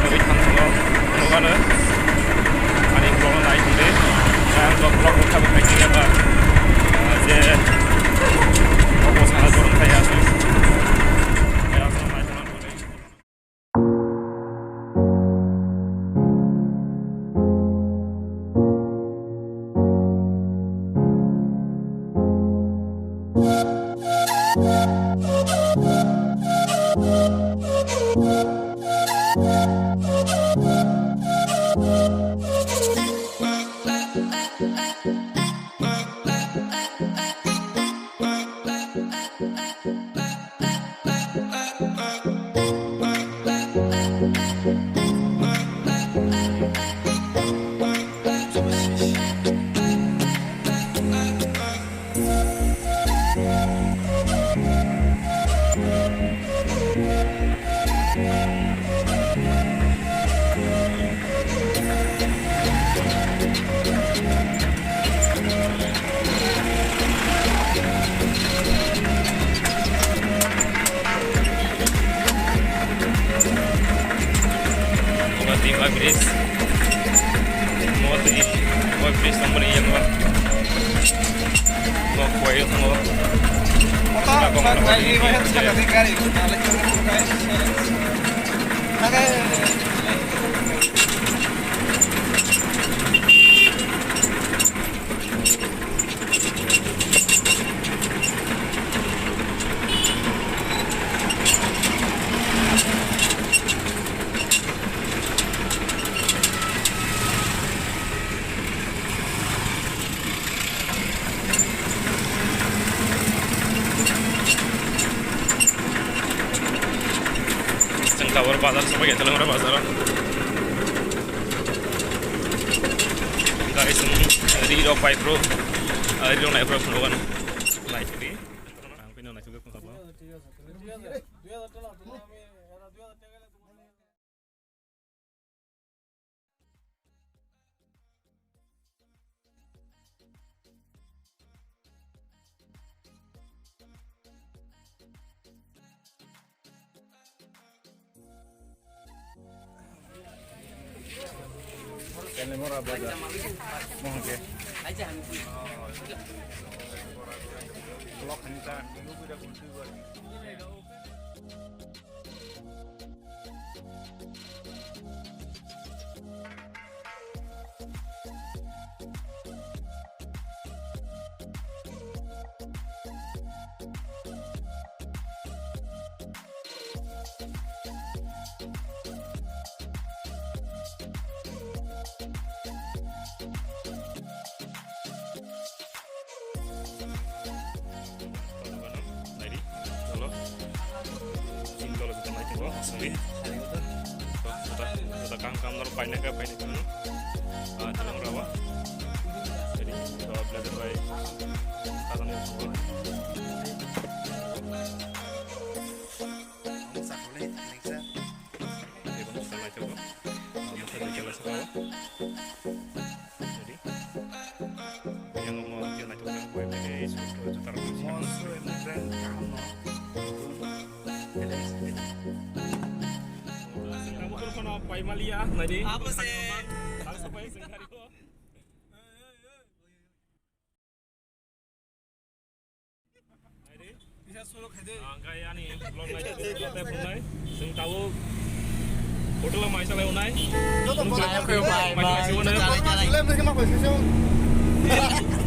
Tapi tanggal mana? Ada yang belum naik ini. Yang belum buka pakai apa? Je, aku sangat kurang kaya sih. Kaya sama macam mana? Ibris mau Ibris nomor yang apa mau kue sama Tower bazar sampai kita lembur bazar. Guys, ini Rio Five Pro, Rio Naik Pro kan, naik ini. Aku ini naik juga pun apa? Ini murah bazar. Mau ke? Aja. Blok kita dulu udah kunci buat. Sorry, kita kangkang nor paine ka paine kan, jalan rawa, jadi kita belajar baik, kata nih semua. Sakule, Alexa, ini baru saya coba, kamu tadi jelas rawa, jadi yang mau jalan coba gue pakai suatu juta Pai Malia, tadi. Apa sih? Langsung pai sengkari ko. Tadi bisa suruh khede. Kaya ni belum naik itu telepon naik. Sing tahu hotel mai sale unai. Itu tuh pai. Pai. Pai.